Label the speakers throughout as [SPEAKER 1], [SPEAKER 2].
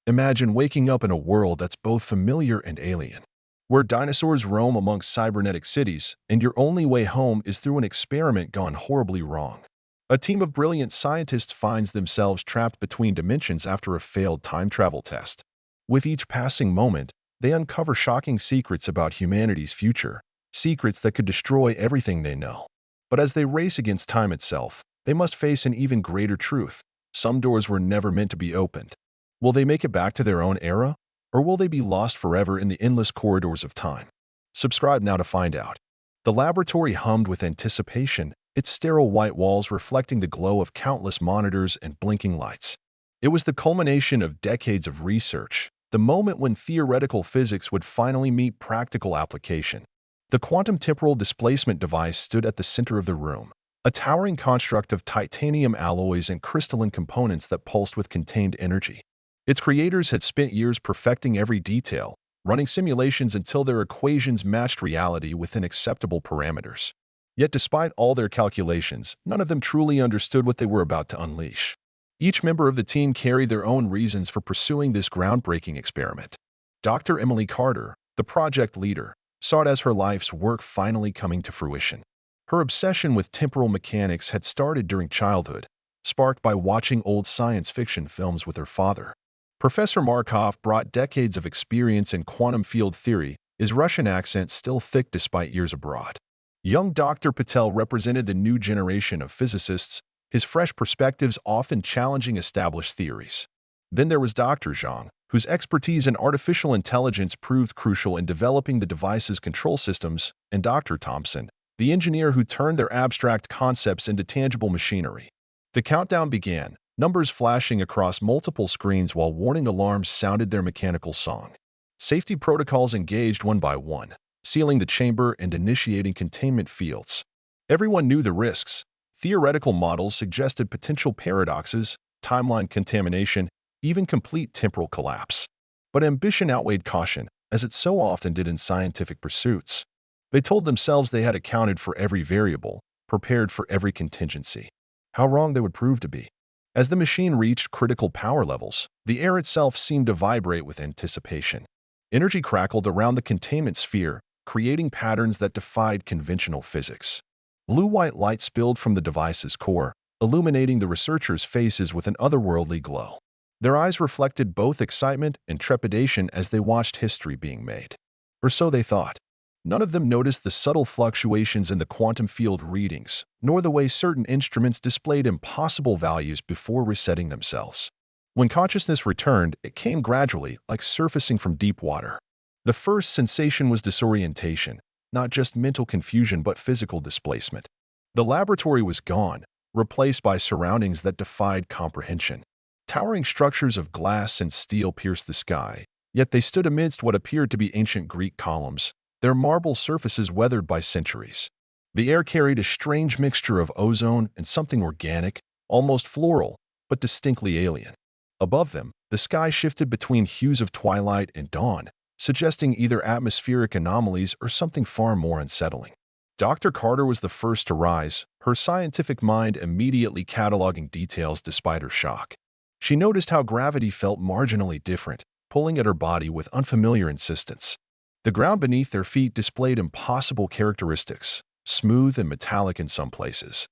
[SPEAKER 1] Imagine waking up in a world that's both familiar and alien, where dinosaurs roam amongst cybernetic cities, and your only way home is through an experiment gone horribly wrong. A team of brilliant scientists finds themselves trapped between dimensions after a failed time travel test. With each passing moment, they uncover shocking secrets about humanity's future, secrets that could destroy everything they know. But as they race against time itself, they must face an even greater truth. Some doors were never meant to be opened. Will they make it back to their own era, or will they be lost forever in the endless corridors of time? Subscribe now to find out. The laboratory hummed with anticipation, its sterile white walls reflecting the glow of countless monitors and blinking lights. It was the culmination of decades of research, the moment when theoretical physics would finally meet practical application. The quantum temporal displacement device stood at the center of the room, a towering construct of titanium alloys and crystalline components that pulsed with contained energy. Its creators had spent years perfecting every detail, running simulations until their equations matched reality within acceptable parameters. Yet despite all their calculations, none of them truly understood what they were about to unleash. Each member of the team carried their own reasons for pursuing this groundbreaking experiment. Dr. Emily Carter, the project leader, saw it as her life's work finally coming to fruition. Her obsession with temporal mechanics had started during childhood, sparked by watching old science fiction films with her father. Professor Markov brought decades of experience in quantum field theory, his Russian accent still thick despite years abroad. Young Dr. Patel represented the new generation of physicists, his fresh perspectives often challenging established theories. Then there was Dr. Zhang, whose expertise in artificial intelligence proved crucial in developing the device's control systems, and Dr. Thompson, the engineer who turned their abstract concepts into tangible machinery. The countdown began, numbers flashing across multiple screens while warning alarms sounded their mechanical song. Safety protocols engaged one by one, sealing the chamber and initiating containment fields. Everyone knew the risks. Theoretical models suggested potential paradoxes, timeline contamination, even complete temporal collapse. But ambition outweighed caution, as it so often did in scientific pursuits. They told themselves they had accounted for every variable, prepared for every contingency. How wrong they would prove to be. As the machine reached critical power levels, the air itself seemed to vibrate with anticipation. Energy crackled around the containment sphere, creating patterns that defied conventional physics. Blue-white light spilled from the device's core, illuminating the researchers' faces with an otherworldly glow. Their eyes reflected both excitement and trepidation as they watched history being made. Or so they thought. None of them noticed the subtle fluctuations in the quantum field readings, nor the way certain instruments displayed impossible values before resetting themselves. When consciousness returned, it came gradually, like surfacing from deep water. The first sensation was disorientation, not just mental confusion but physical displacement. The laboratory was gone, replaced by surroundings that defied comprehension. Towering structures of glass and steel pierced the sky, yet they stood amidst what appeared to be ancient Greek columns, their marble surfaces weathered by centuries. The air carried a strange mixture of ozone and something organic, almost floral, but distinctly alien. Above them, the sky shifted between hues of twilight and dawn, suggesting either atmospheric anomalies or something far more unsettling. Dr. Carter was the first to rise, her scientific mind immediately cataloging details despite her shock. She noticed how gravity felt marginally different, pulling at her body with unfamiliar insistence. The ground beneath their feet displayed impossible characteristics, smooth and metallic in some places,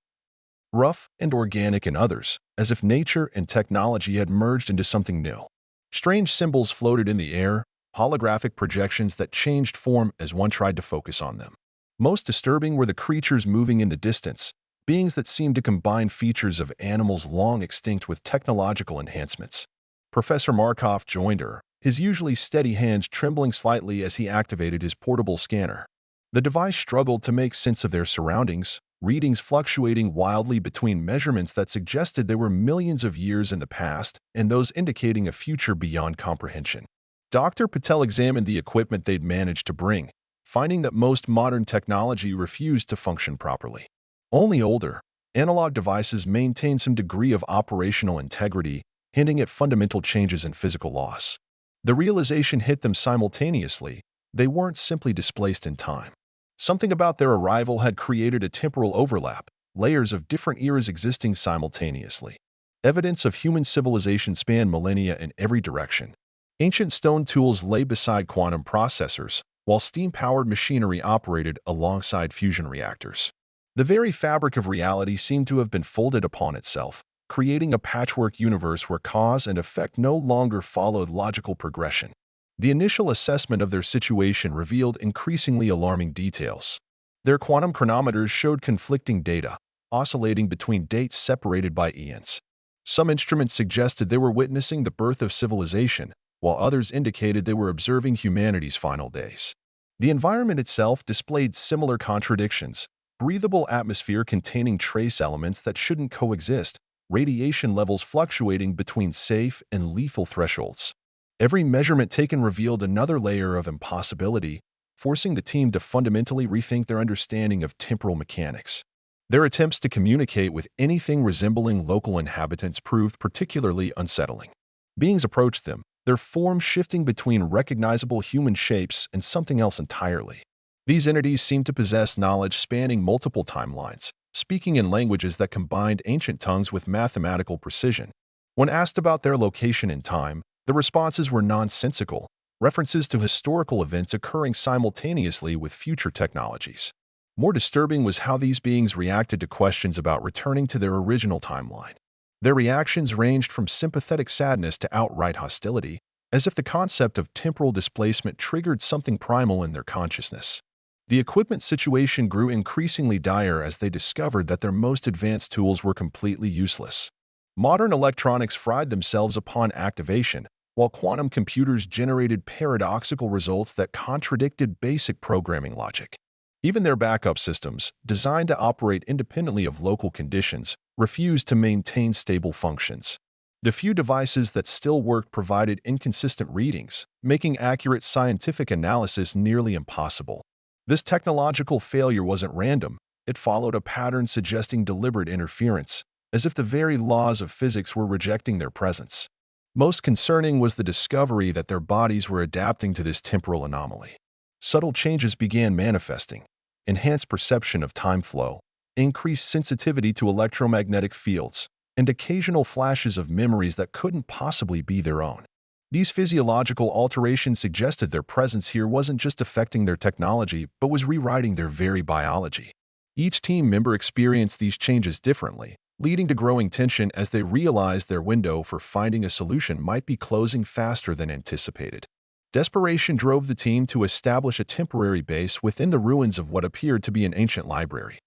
[SPEAKER 1] rough and organic in others, as if nature and technology had merged into something new. Strange symbols floated in the air, holographic projections that changed form as one tried to focus on them. Most disturbing were the creatures moving in the distance, beings that seemed to combine features of animals long extinct with technological enhancements. Professor Markov joined her, his usually steady hands trembling slightly as he activated his portable scanner. The device struggled to make sense of their surroundings, readings fluctuating wildly between measurements that suggested they were millions of years in the past and those indicating a future beyond comprehension. Dr. Patel examined the equipment they'd managed to bring, finding that most modern technology refused to function properly. Only older, analog devices maintained some degree of operational integrity, hinting at fundamental changes in physical laws. The realization hit them simultaneously. They weren't simply displaced in time. Something about their arrival had created a temporal overlap, layers of different eras existing simultaneously. Evidence of human civilization spanned millennia in every direction, Ancient stone tools lay beside quantum processors, while steam-powered machinery operated alongside fusion reactors. The very fabric of reality seemed to have been folded upon itself, creating a patchwork universe where cause and effect no longer followed logical progression. The initial assessment of their situation revealed increasingly alarming details. Their quantum chronometers showed conflicting data, oscillating between dates separated by eons. Some instruments suggested they were witnessing the birth of civilization, while others indicated they were observing humanity's final days. The environment itself displayed similar contradictions: breathable atmosphere containing trace elements that shouldn't coexist, radiation levels fluctuating between safe and lethal thresholds. Every measurement taken revealed another layer of impossibility, forcing the team to fundamentally rethink their understanding of temporal mechanics. Their attempts to communicate with anything resembling local inhabitants proved particularly unsettling. Beings approached them, their form shifting between recognizable human shapes and something else entirely. These entities seemed to possess knowledge spanning multiple timelines, speaking in languages that combined ancient tongues with mathematical precision. When asked about their location in time, the responses were nonsensical, references to historical events occurring simultaneously with future technologies. More disturbing was how these beings reacted to questions about returning to their original timeline. Their reactions ranged from sympathetic sadness to outright hostility, as if the concept of temporal displacement triggered something primal in their consciousness. The equipment situation grew increasingly dire as they discovered that their most advanced tools were completely useless. Modern electronics fried themselves upon activation, while quantum computers generated paradoxical results that contradicted basic programming logic. Even their backup systems, designed to operate independently of local conditions, refused to maintain stable functions. The few devices that still worked provided inconsistent readings, making accurate scientific analysis nearly impossible. This technological failure wasn't random. It followed a pattern suggesting deliberate interference, as if the very laws of physics were rejecting their presence. Most concerning was the discovery that their bodies were adapting to this temporal anomaly. Subtle changes began manifesting: enhanced perception of time flow, increased sensitivity to electromagnetic fields, and occasional flashes of memories that couldn't possibly be their own. These physiological alterations suggested their presence here wasn't just affecting their technology, but was rewriting their very biology. Each team member experienced these changes differently, leading to growing tension as they realized their window for finding a solution might be closing faster than anticipated. Desperation drove the team to establish a temporary base within the ruins of what appeared to be an ancient library.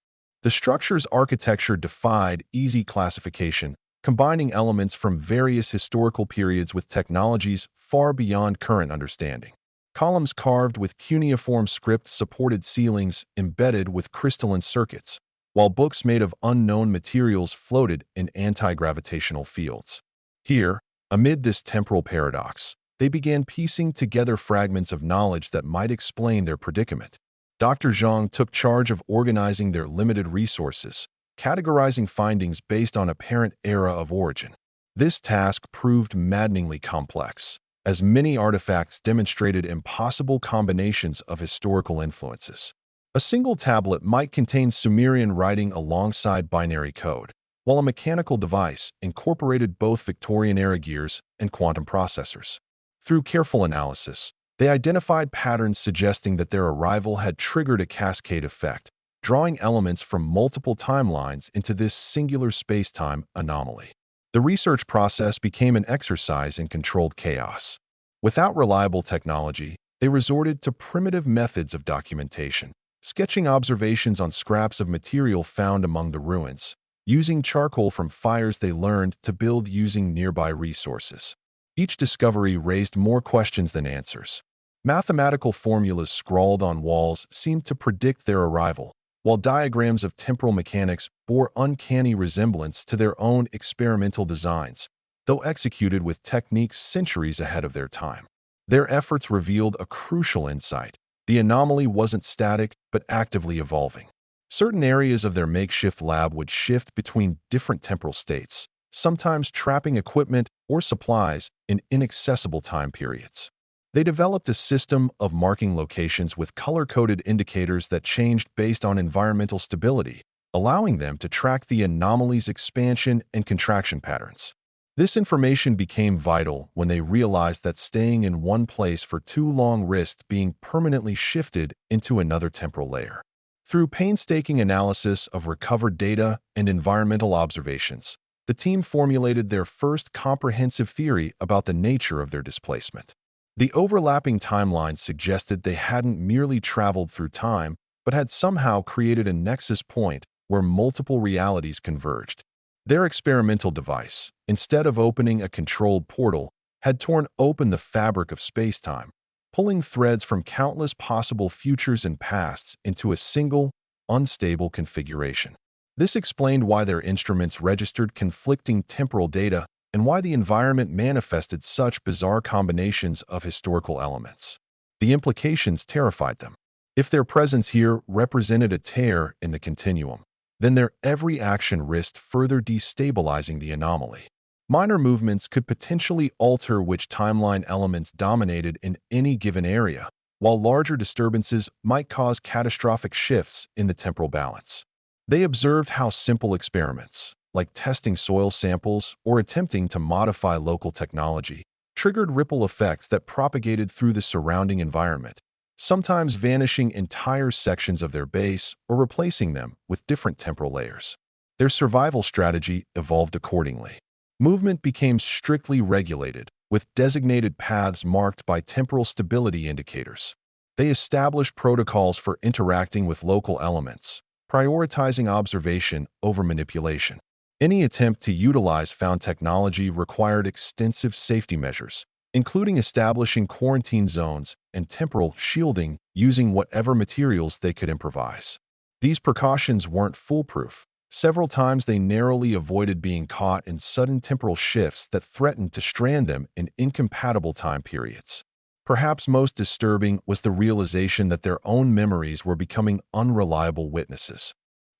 [SPEAKER 1] The structure's architecture defied easy classification, combining elements from various historical periods with technologies far beyond current understanding. Columns carved with cuneiform script supported ceilings embedded with crystalline circuits, while books made of unknown materials floated in anti-gravitational fields. Here, amid this temporal paradox, they began piecing together fragments of knowledge that might explain their predicament. Dr. Zhang took charge of organizing their limited resources, categorizing findings based on apparent era of origin. This task proved maddeningly complex, as many artifacts demonstrated impossible combinations of historical influences. A single tablet might contain Sumerian writing alongside binary code, while a mechanical device incorporated both Victorian-era gears and quantum processors. Through careful analysis, they identified patterns suggesting that their arrival had triggered a cascade effect, drawing elements from multiple timelines into this singular space-time anomaly. The research process became an exercise in controlled chaos. Without reliable technology, they resorted to primitive methods of documentation, sketching observations on scraps of material found among the ruins, using charcoal from fires they learned to build using nearby resources. Each discovery raised more questions than answers. Mathematical formulas scrawled on walls seemed to predict their arrival, while diagrams of temporal mechanics bore uncanny resemblance to their own experimental designs, though executed with techniques centuries ahead of their time. Their efforts revealed a crucial insight: the anomaly wasn't static, but actively evolving. Certain areas of their makeshift lab would shift between different temporal states, sometimes trapping equipment or supplies in inaccessible time periods. They developed a system of marking locations with color-coded indicators that changed based on environmental stability, allowing them to track the anomaly's expansion and contraction patterns. This information became vital when they realized that staying in one place for too long risked being permanently shifted into another temporal layer. Through painstaking analysis of recovered data and environmental observations, the team formulated their first comprehensive theory about the nature of their displacement. The overlapping timelines suggested they hadn't merely traveled through time, but had somehow created a nexus point where multiple realities converged. Their experimental device, instead of opening a controlled portal, had torn open the fabric of space-time, pulling threads from countless possible futures and pasts into a single, unstable configuration. This explained why their instruments registered conflicting temporal data and why the environment manifested such bizarre combinations of historical elements. The implications terrified them. If their presence here represented a tear in the continuum, then their every action risked further destabilizing the anomaly. Minor movements could potentially alter which timeline elements dominated in any given area, while larger disturbances might cause catastrophic shifts in the temporal balance. They observed how simple experiments, like testing soil samples or attempting to modify local technology, triggered ripple effects that propagated through the surrounding environment, sometimes vanishing entire sections of their base or replacing them with different temporal layers. Their survival strategy evolved accordingly. Movement became strictly regulated, with designated paths marked by temporal stability indicators. They established protocols for interacting with local elements, prioritizing observation over manipulation. Any attempt to utilize found technology required extensive safety measures, including establishing quarantine zones and temporal shielding using whatever materials they could improvise. These precautions weren't foolproof. Several times they narrowly avoided being caught in sudden temporal shifts that threatened to strand them in incompatible time periods. Perhaps most disturbing was the realization that their own memories were becoming unreliable witnesses.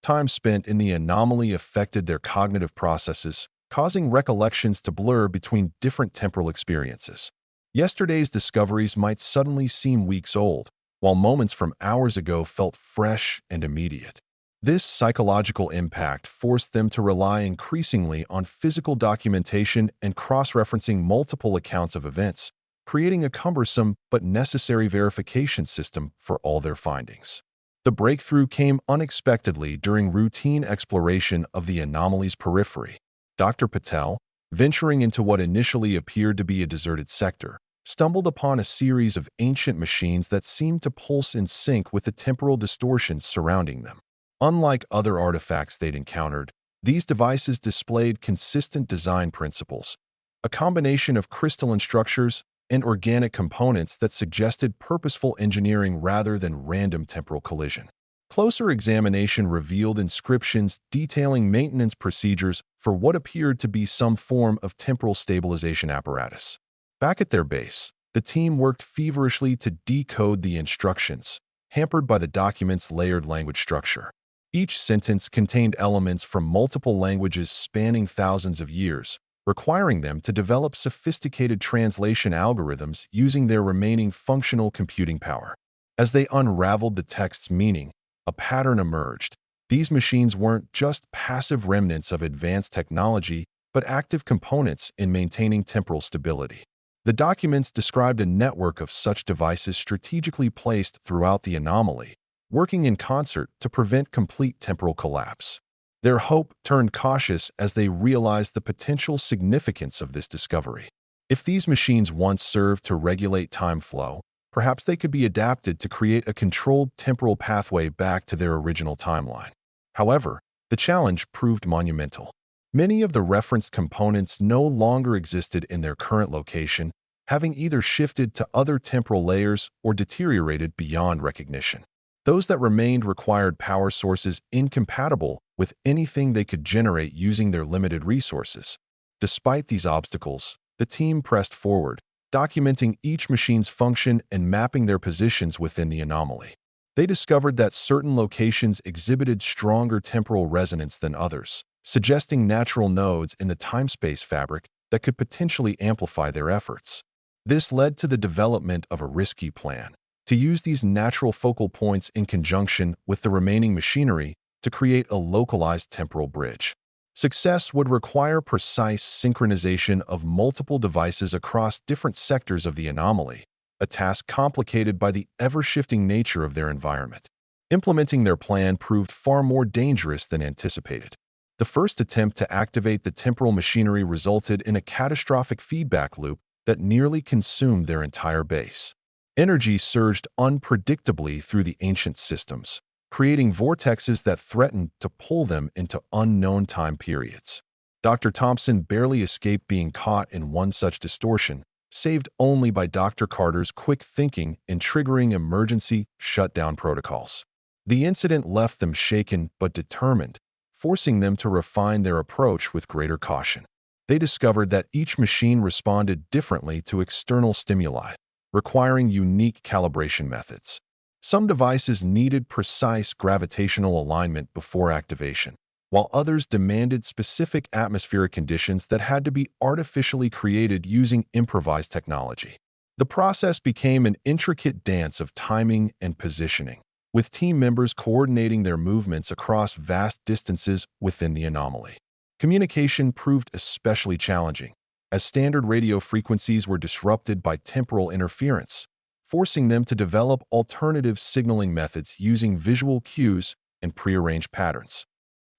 [SPEAKER 1] Time spent in the anomaly affected their cognitive processes, causing recollections to blur between different temporal experiences. Yesterday's discoveries might suddenly seem weeks old, while moments from hours ago felt fresh and immediate. This psychological impact forced them to rely increasingly on physical documentation and cross-referencing multiple accounts of events, creating a cumbersome but necessary verification system for all their findings. The breakthrough came unexpectedly during routine exploration of the anomaly's periphery. Dr. Patel, venturing into what initially appeared to be a deserted sector, stumbled upon a series of ancient machines that seemed to pulse in sync with the temporal distortions surrounding them. Unlike other artifacts they'd encountered, these devices displayed consistent design principles, a combination of crystalline structures and organic components that suggested purposeful engineering rather than random temporal collision. Closer examination revealed inscriptions detailing maintenance procedures for what appeared to be some form of temporal stabilization apparatus. Back at their base, the team worked feverishly to decode the instructions, hampered by the document's layered language structure. Each sentence contained elements from multiple languages spanning thousands of years, requiring them to develop sophisticated translation algorithms using their remaining functional computing power. As they unraveled the text's meaning, a pattern emerged. These machines weren't just passive remnants of advanced technology, but active components in maintaining temporal stability. The documents described a network of such devices strategically placed throughout the anomaly, working in concert to prevent complete temporal collapse. Their hope turned cautious as they realized the potential significance of this discovery. If these machines once served to regulate time flow, perhaps they could be adapted to create a controlled temporal pathway back to their original timeline. However, the challenge proved monumental. Many of the referenced components no longer existed in their current location, having either shifted to other temporal layers or deteriorated beyond recognition. Those that remained required power sources incompatible with anything they could generate using their limited resources. Despite these obstacles, the team pressed forward, documenting each machine's function and mapping their positions within the anomaly. They discovered that certain locations exhibited stronger temporal resonance than others, suggesting natural nodes in the time-space fabric that could potentially amplify their efforts. This led to the development of a risky plan: to use these natural focal points in conjunction with the remaining machinery to create a localized temporal bridge. Success would require precise synchronization of multiple devices across different sectors of the anomaly, a task complicated by the ever-shifting nature of their environment. Implementing their plan proved far more dangerous than anticipated. The first attempt to activate the temporal machinery resulted in a catastrophic feedback loop that nearly consumed their entire base. Energy surged unpredictably through the ancient systems, creating vortexes that threatened to pull them into unknown time periods. Dr. Thompson barely escaped being caught in one such distortion, saved only by Dr. Carter's quick thinking in triggering emergency shutdown protocols. The incident left them shaken but determined, forcing them to refine their approach with greater caution. They discovered that each machine responded differently to external stimuli, requiring unique calibration methods. Some devices needed precise gravitational alignment before activation, while others demanded specific atmospheric conditions that had to be artificially created using improvised technology. The process became an intricate dance of timing and positioning, with team members coordinating their movements across vast distances within the anomaly. Communication proved especially challenging, as standard radio frequencies were disrupted by temporal interference, forcing them to develop alternative signaling methods using visual cues and prearranged patterns.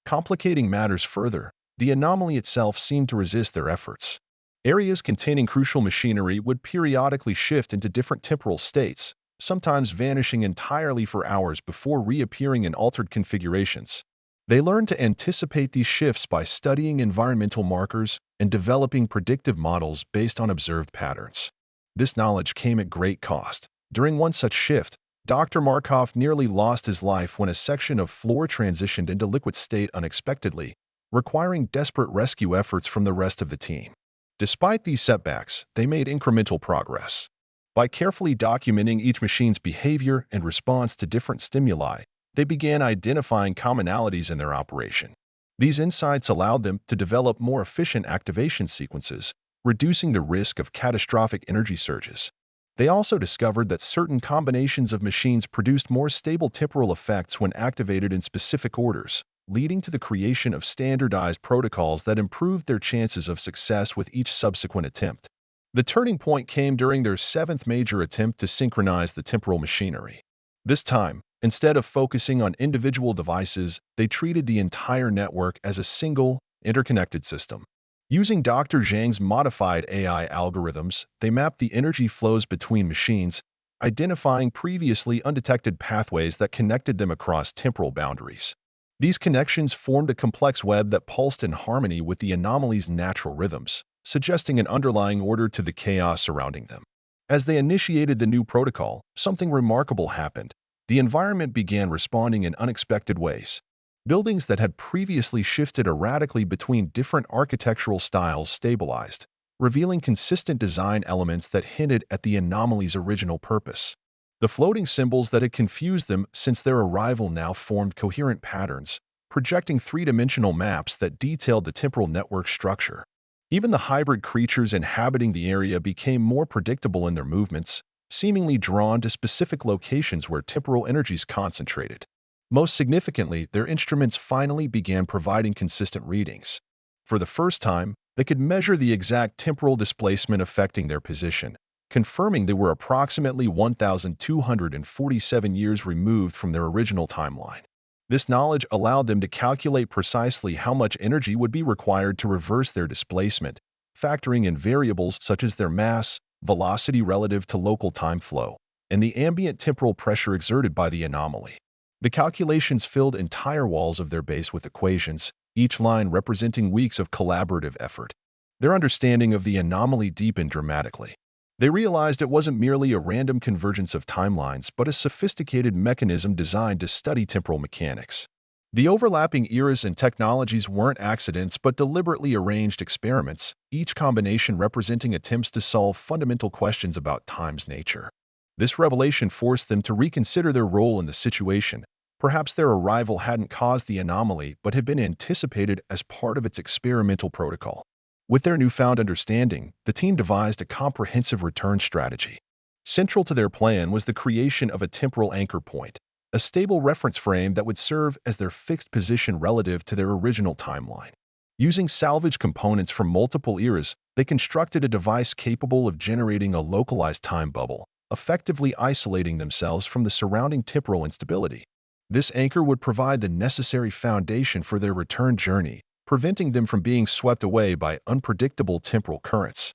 [SPEAKER 1] Complicating matters further, the anomaly itself seemed to resist their efforts. Areas containing crucial machinery would periodically shift into different temporal states, sometimes vanishing entirely for hours before reappearing in altered configurations. They learned to anticipate these shifts by studying environmental markers and developing predictive models based on observed patterns. This knowledge came at great cost. During one such shift, Dr. Markov nearly lost his life when a section of floor transitioned into liquid state unexpectedly, requiring desperate rescue efforts from the rest of the team. Despite these setbacks, they made incremental progress. By carefully documenting each machine's behavior and response to different stimuli, they began identifying commonalities in their operation. These insights allowed them to develop more efficient activation sequences, reducing the risk of catastrophic energy surges. They also discovered that certain combinations of machines produced more stable temporal effects when activated in specific orders, leading to the creation of standardized protocols that improved their chances of success with each subsequent attempt. The turning point came during their seventh major attempt to synchronize the temporal machinery. This time, instead of focusing on individual devices, they treated the entire network as a single, interconnected system. Using Dr. Zhang's modified AI algorithms, they mapped the energy flows between machines, identifying previously undetected pathways that connected them across temporal boundaries. These connections formed a complex web that pulsed in harmony with the anomaly's natural rhythms, suggesting an underlying order to the chaos surrounding them. As they initiated the new protocol, something remarkable happened. The environment began responding in unexpected ways. Buildings that had previously shifted erratically between different architectural styles stabilized, revealing consistent design elements that hinted at the anomaly's original purpose. The floating symbols that had confused them since their arrival now formed coherent patterns, projecting three-dimensional maps that detailed the temporal network structure. Even the hybrid creatures inhabiting the area became more predictable in their movements, seemingly drawn to specific locations where temporal energies concentrated. Most significantly, their instruments finally began providing consistent readings. For the first time, they could measure the exact temporal displacement affecting their position, confirming they were approximately 1,247 years removed from their original timeline. This knowledge allowed them to calculate precisely how much energy would be required to reverse their displacement, factoring in variables such as their mass, velocity relative to local time flow, and the ambient temporal pressure exerted by the anomaly. The calculations filled entire walls of their base with equations, each line representing weeks of collaborative effort. Their understanding of the anomaly deepened dramatically. They realized it wasn't merely a random convergence of timelines, but a sophisticated mechanism designed to study temporal mechanics. The overlapping eras and technologies weren't accidents but deliberately arranged experiments, each combination representing attempts to solve fundamental questions about time's nature. This revelation forced them to reconsider their role in the situation. Perhaps their arrival hadn't caused the anomaly but had been anticipated as part of its experimental protocol. With their newfound understanding, the team devised a comprehensive return strategy. Central to their plan was the creation of a temporal anchor point, a stable reference frame that would serve as their fixed position relative to their original timeline. Using salvaged components from multiple eras, they constructed a device capable of generating a localized time bubble, effectively isolating themselves from the surrounding temporal instability. This anchor would provide the necessary foundation for their return journey, preventing them from being swept away by unpredictable temporal currents.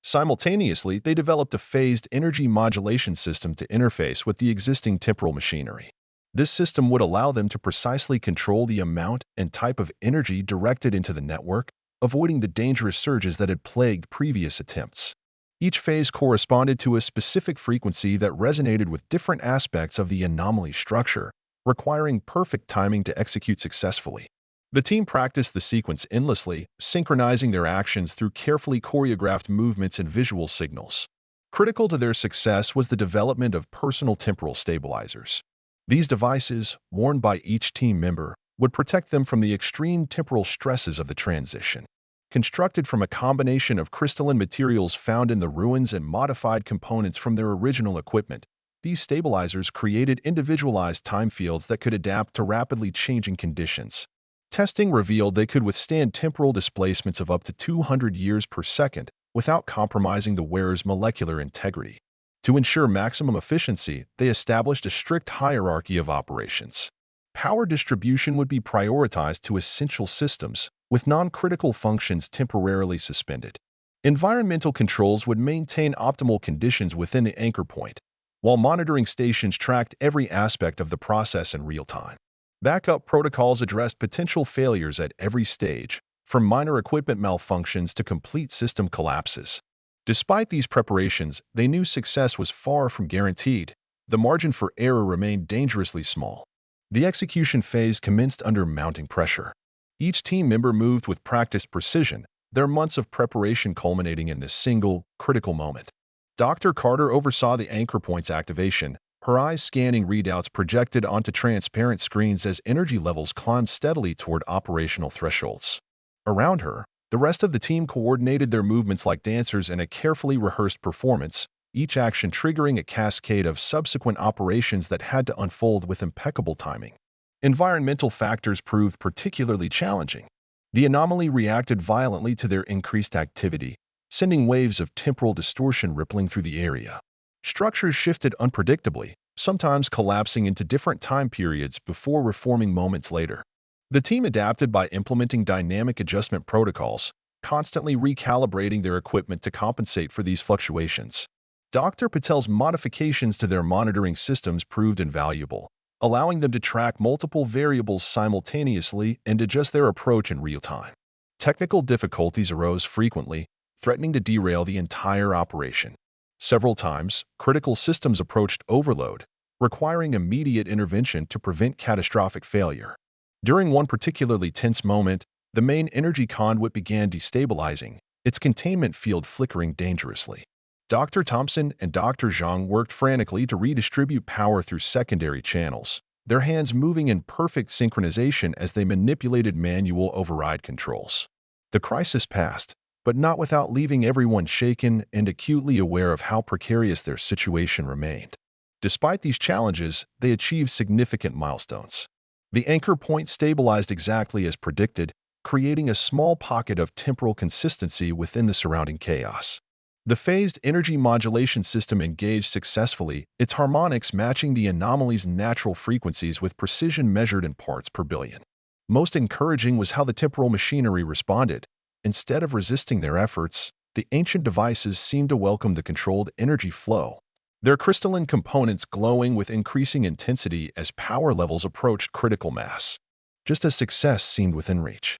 [SPEAKER 1] Simultaneously, they developed a phased energy modulation system to interface with the existing temporal machinery. This system would allow them to precisely control the amount and type of energy directed into the network, avoiding the dangerous surges that had plagued previous attempts. Each phase corresponded to a specific frequency that resonated with different aspects of the anomaly structure, requiring perfect timing to execute successfully. The team practiced the sequence endlessly, synchronizing their actions through carefully choreographed movements and visual signals. Critical to their success was the development of personal temporal stabilizers. These devices, worn by each team member, would protect them from the extreme temporal stresses of the transition. Constructed from a combination of crystalline materials found in the ruins and modified components from their original equipment, these stabilizers created individualized time fields that could adapt to rapidly changing conditions. Testing revealed they could withstand temporal displacements of up to 200 years per second without compromising the wearer's molecular integrity. To ensure maximum efficiency, they established a strict hierarchy of operations. Power distribution would be prioritized to essential systems, with non-critical functions temporarily suspended. Environmental controls would maintain optimal conditions within the anchor point, while monitoring stations tracked every aspect of the process in real time. Backup protocols addressed potential failures at every stage, from minor equipment malfunctions to complete system collapses. Despite these preparations, they knew success was far from guaranteed. The margin for error remained dangerously small. The execution phase commenced under mounting pressure. Each team member moved with practiced precision, their months of preparation culminating in this single, critical moment. Dr. Carter oversaw the anchor point's activation, her eyes scanning readouts projected onto transparent screens as energy levels climbed steadily toward operational thresholds. Around her, the rest of the team coordinated their movements like dancers in a carefully rehearsed performance, each action triggering a cascade of subsequent operations that had to unfold with impeccable timing. Environmental factors proved particularly challenging. The anomaly reacted violently to their increased activity, sending waves of temporal distortion rippling through the area. Structures shifted unpredictably, sometimes collapsing into different time periods before reforming moments later. The team adapted by implementing dynamic adjustment protocols, constantly recalibrating their equipment to compensate for these fluctuations. Dr. Patel's modifications to their monitoring systems proved invaluable, allowing them to track multiple variables simultaneously and adjust their approach in real time. Technical difficulties arose frequently, threatening to derail the entire operation. Several times, critical systems approached overload, requiring immediate intervention to prevent catastrophic failure. During one particularly tense moment, the main energy conduit began destabilizing, its containment field flickering dangerously. Dr. Thompson and Dr. Zhang worked frantically to redistribute power through secondary channels, their hands moving in perfect synchronization as they manipulated manual override controls. The crisis passed, but not without leaving everyone shaken and acutely aware of how precarious their situation remained. Despite these challenges, they achieved significant milestones. The anchor point stabilized exactly as predicted, creating a small pocket of temporal consistency within the surrounding chaos. The phased energy modulation system engaged successfully, its harmonics matching the anomaly's natural frequencies with precision measured in parts per billion. Most encouraging was how the temporal machinery responded. Instead of resisting their efforts, the ancient devices seemed to welcome the controlled energy flow, their crystalline components glowing with increasing intensity as power levels approached critical mass. Just as success seemed within reach,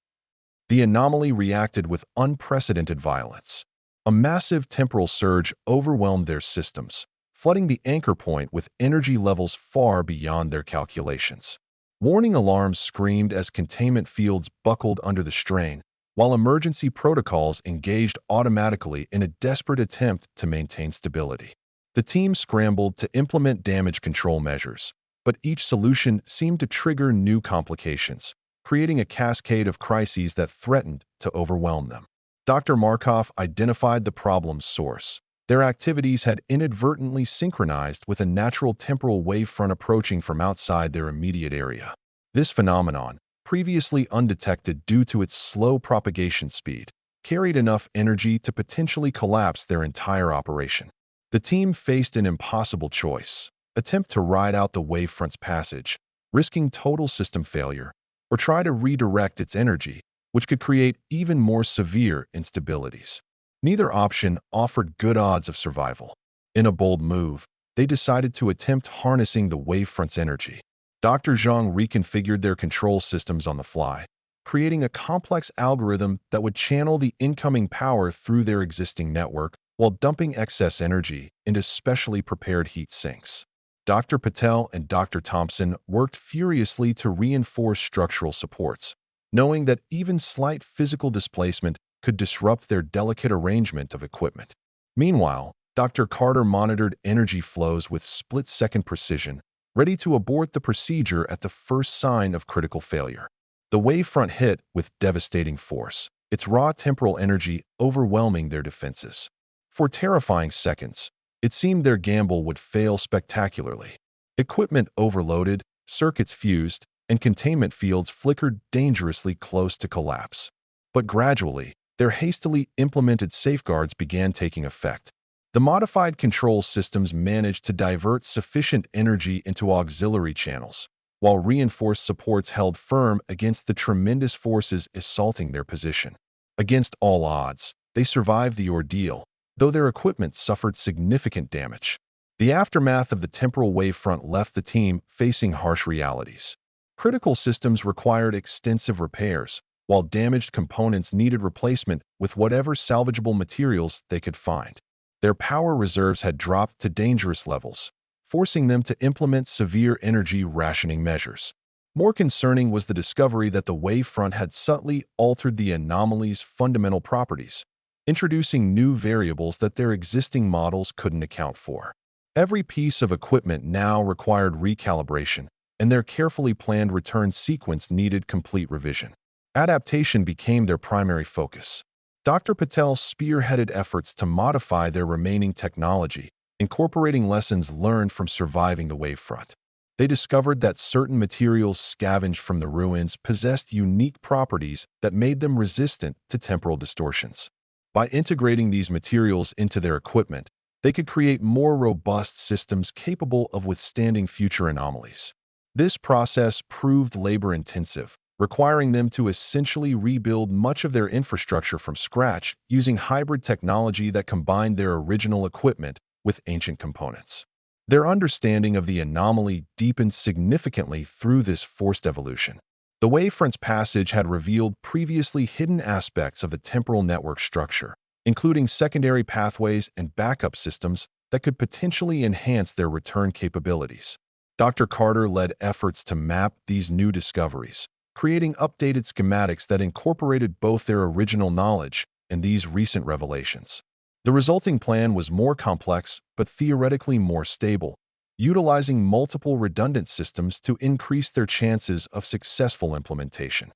[SPEAKER 1] the anomaly reacted with unprecedented violence. A massive temporal surge overwhelmed their systems, flooding the anchor point with energy levels far beyond their calculations. Warning alarms screamed as containment fields buckled under the strain, while emergency protocols engaged automatically in a desperate attempt to maintain stability. The team scrambled to implement damage control measures, but each solution seemed to trigger new complications, creating a cascade of crises that threatened to overwhelm them. Dr. Markov identified the problem's source. Their activities had inadvertently synchronized with a natural temporal wavefront approaching from outside their immediate area. This phenomenon, previously undetected due to its slow propagation speed, carried enough energy to potentially collapse their entire operation. The team faced an impossible choice: attempt to ride out the wavefront's passage, risking total system failure, or try to redirect its energy, which could create even more severe instabilities. Neither option offered good odds of survival. In a bold move, they decided to attempt harnessing the wavefront's energy. Dr. Zhang reconfigured their control systems on the fly, creating a complex algorithm that would channel the incoming power through their existing network while dumping excess energy into specially prepared heat sinks. Dr. Patel and Dr. Thompson worked furiously to reinforce structural supports, knowing that even slight physical displacement could disrupt their delicate arrangement of equipment. Meanwhile, Dr. Carter monitored energy flows with split-second precision, ready to abort the procedure at the first sign of critical failure. The wavefront hit with devastating force, its raw temporal energy overwhelming their defenses. For terrifying seconds, it seemed their gamble would fail spectacularly. Equipment overloaded, circuits fused, and containment fields flickered dangerously close to collapse. But gradually, their hastily implemented safeguards began taking effect. The modified control systems managed to divert sufficient energy into auxiliary channels, while reinforced supports held firm against the tremendous forces assaulting their position. Against all odds, they survived the ordeal, though their equipment suffered significant damage. The aftermath of the temporal wavefront left the team facing harsh realities. Critical systems required extensive repairs, while damaged components needed replacement with whatever salvageable materials they could find. Their power reserves had dropped to dangerous levels, forcing them to implement severe energy rationing measures. More concerning was the discovery that the wavefront had subtly altered the anomaly's fundamental properties, introducing new variables that their existing models couldn't account for. Every piece of equipment now required recalibration, and their carefully planned return sequence needed complete revision. Adaptation became their primary focus. Dr. Patel spearheaded efforts to modify their remaining technology, incorporating lessons learned from surviving the wavefront. They discovered that certain materials scavenged from the ruins possessed unique properties that made them resistant to temporal distortions. By integrating these materials into their equipment, they could create more robust systems capable of withstanding future anomalies. This process proved labor-intensive, requiring them to essentially rebuild much of their infrastructure from scratch using hybrid technology that combined their original equipment with ancient components. Their understanding of the anomaly deepened significantly through this forced evolution. The wavefront's passage had revealed previously hidden aspects of the temporal network structure, including secondary pathways and backup systems that could potentially enhance their return capabilities. Dr. Carter led efforts to map these new discoveries, creating updated schematics that incorporated both their original knowledge and these recent revelations. The resulting plan was more complex, but theoretically more stable, utilizing multiple redundant systems to increase their chances of successful implementation.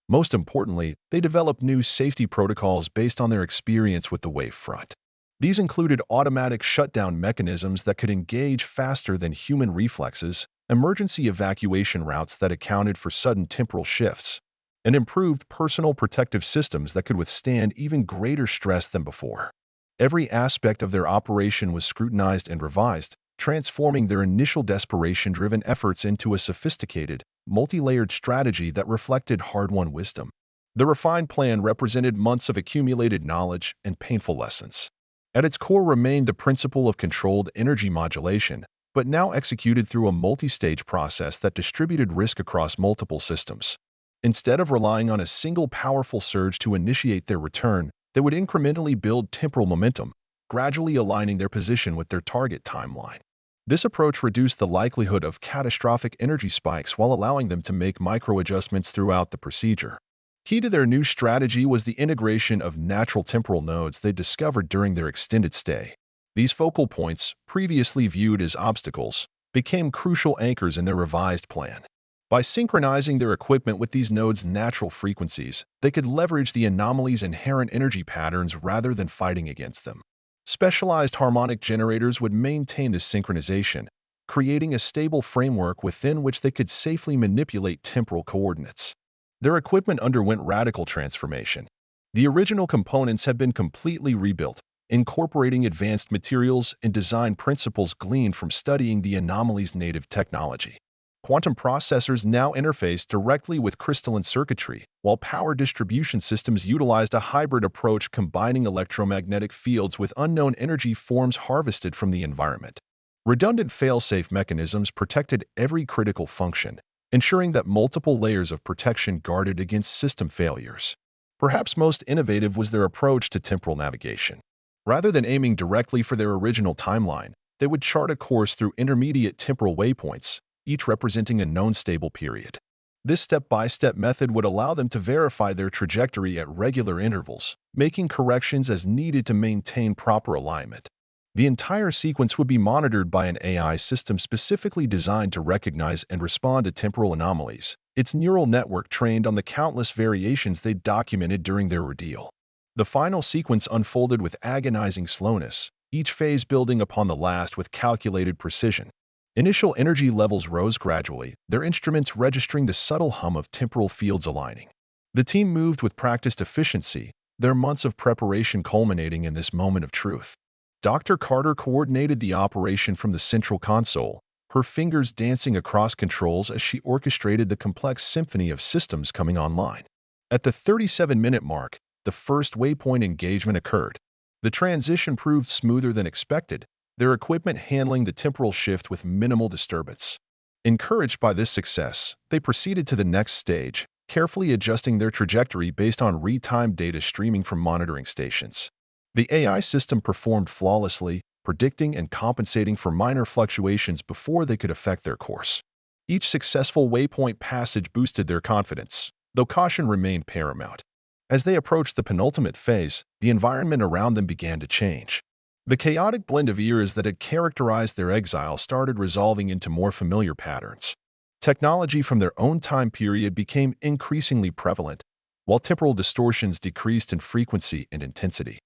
[SPEAKER 1] Most importantly, they developed new safety protocols based on their experience with the wavefront. These included automatic shutdown mechanisms that could engage faster than human reflexes, emergency evacuation routes that accounted for sudden temporal shifts, and improved personal protective systems that could withstand even greater stress than before. Every aspect of their operation was scrutinized and revised, transforming their initial desperation-driven efforts into a sophisticated, multi-layered strategy that reflected hard-won wisdom. The refined plan represented months of accumulated knowledge and painful lessons. At its core remained the principle of controlled energy modulation, but now executed through a multi-stage process that distributed risk across multiple systems. Instead of relying on a single powerful surge to initiate their return, they would incrementally build temporal momentum, gradually aligning their position with their target timeline. This approach reduced the likelihood of catastrophic energy spikes while allowing them to make micro-adjustments throughout the procedure. Key to their new strategy was the integration of natural temporal nodes they discovered during their extended stay. These focal points, previously viewed as obstacles, became crucial anchors in their revised plan. By synchronizing their equipment with these nodes' natural frequencies, they could leverage the anomaly's inherent energy patterns rather than fighting against them. Specialized harmonic generators would maintain this synchronization, creating a stable framework within which they could safely manipulate temporal coordinates. Their equipment underwent radical transformation. The original components had been completely rebuilt, incorporating advanced materials and design principles gleaned from studying the anomaly's native technology. Quantum processors now interface directly with crystalline circuitry, while power distribution systems utilized a hybrid approach combining electromagnetic fields with unknown energy forms harvested from the environment. Redundant fail-safe mechanisms protected every critical function, ensuring that multiple layers of protection guarded against system failures. Perhaps most innovative was their approach to temporal navigation. Rather than aiming directly for their original timeline, they would chart a course through intermediate temporal waypoints, each representing a known stable period. This step-by-step method would allow them to verify their trajectory at regular intervals, making corrections as needed to maintain proper alignment. The entire sequence would be monitored by an AI system specifically designed to recognize and respond to temporal anomalies, its neural network trained on the countless variations they documented during their ordeal. The final sequence unfolded with agonizing slowness, each phase building upon the last with calculated precision. Initial energy levels rose gradually, their instruments registering the subtle hum of temporal fields aligning. The team moved with practiced efficiency, their months of preparation culminating in this moment of truth. Dr. Carter coordinated the operation from the central console, her fingers dancing across controls as she orchestrated the complex symphony of systems coming online. At the 37-minute mark, the first waypoint engagement occurred. The transition proved smoother than expected, their equipment handling the temporal shift with minimal disturbance. Encouraged by this success, they proceeded to the next stage, carefully adjusting their trajectory based on real-time data streaming from monitoring stations. The AI system performed flawlessly, predicting and compensating for minor fluctuations before they could affect their course. Each successful waypoint passage boosted their confidence, though caution remained paramount. As they approached the penultimate phase, the environment around them began to change. The chaotic blend of eras that had characterized their exile started resolving into more familiar patterns. Technology from their own time period became increasingly prevalent, while temporal distortions decreased in frequency and intensity.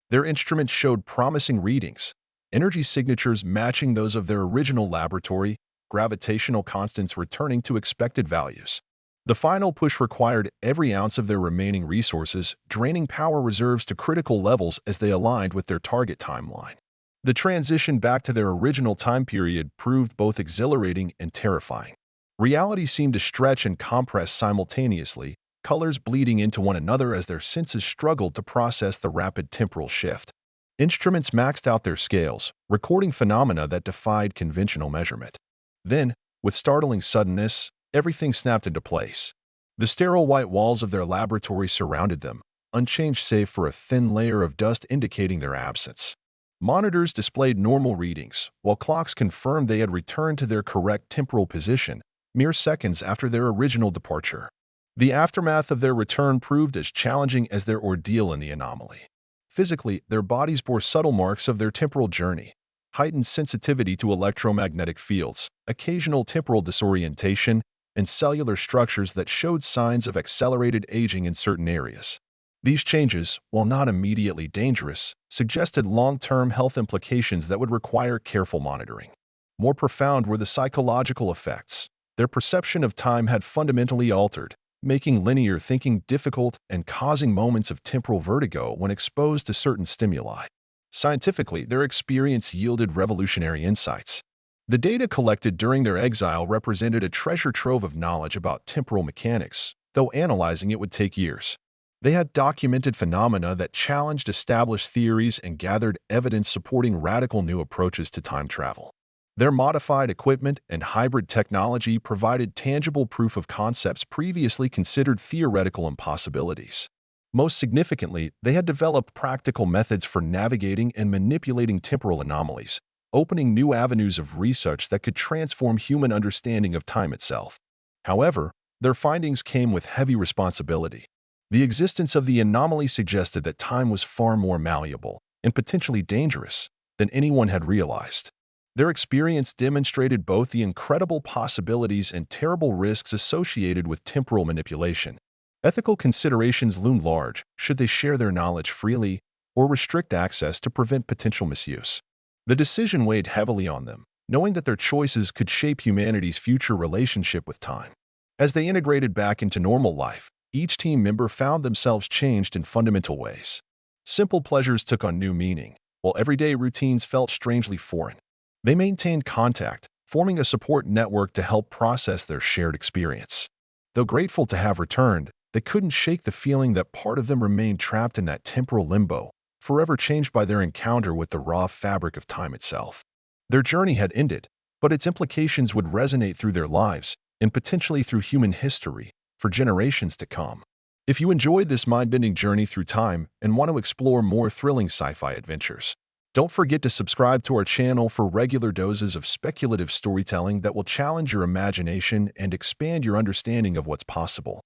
[SPEAKER 1] Their instruments showed promising readings, energy signatures matching those of their original laboratory, gravitational constants returning to expected values. The final push required every ounce of their remaining resources, draining power reserves to critical levels as they aligned with their target timeline. The transition back to their original time period proved both exhilarating and terrifying. Reality seemed to stretch and compress simultaneously, colors bleeding into one another as their senses struggled to process the rapid temporal shift. Instruments maxed out their scales, recording phenomena that defied conventional measurement. Then, with startling suddenness, everything snapped into place. The sterile white walls of their laboratory surrounded them, unchanged save for a thin layer of dust indicating their absence. Monitors displayed normal readings, while clocks confirmed they had returned to their correct temporal position, mere seconds after their original departure. The aftermath of their return proved as challenging as their ordeal in the anomaly. Physically, their bodies bore subtle marks of their temporal journey, heightened sensitivity to electromagnetic fields, occasional temporal disorientation, and cellular structures that showed signs of accelerated aging in certain areas. These changes, while not immediately dangerous, suggested long-term health implications that would require careful monitoring. More profound were the psychological effects. Their perception of time had fundamentally altered, making linear thinking difficult and causing moments of temporal vertigo when exposed to certain stimuli. Scientifically, their experience yielded revolutionary insights. The data collected during their exile represented a treasure trove of knowledge about temporal mechanics, though analyzing it would take years. They had documented phenomena that challenged established theories and gathered evidence supporting radical new approaches to time travel. Their modified equipment and hybrid technology provided tangible proof of concepts previously considered theoretical impossibilities. Most significantly, they had developed practical methods for navigating and manipulating temporal anomalies, opening new avenues of research that could transform human understanding of time itself. However, their findings came with heavy responsibility. The existence of the anomaly suggested that time was far more malleable and potentially dangerous than anyone had realized. Their experience demonstrated both the incredible possibilities and terrible risks associated with temporal manipulation. Ethical considerations loomed large. Should they share their knowledge freely or restrict access to prevent potential misuse? The decision weighed heavily on them, knowing that their choices could shape humanity's future relationship with time. As they integrated back into normal life, each team member found themselves changed in fundamental ways. Simple pleasures took on new meaning, while everyday routines felt strangely foreign. They maintained contact, forming a support network to help process their shared experience. Though grateful to have returned, they couldn't shake the feeling that part of them remained trapped in that temporal limbo, forever changed by their encounter with the raw fabric of time itself. Their journey had ended, but its implications would resonate through their lives, and potentially through human history, for generations to come. If you enjoyed this mind-bending journey through time and want to explore more thrilling sci-fi adventures, don't forget to subscribe to our channel for regular doses of speculative storytelling that will challenge your imagination and expand your understanding of what's possible.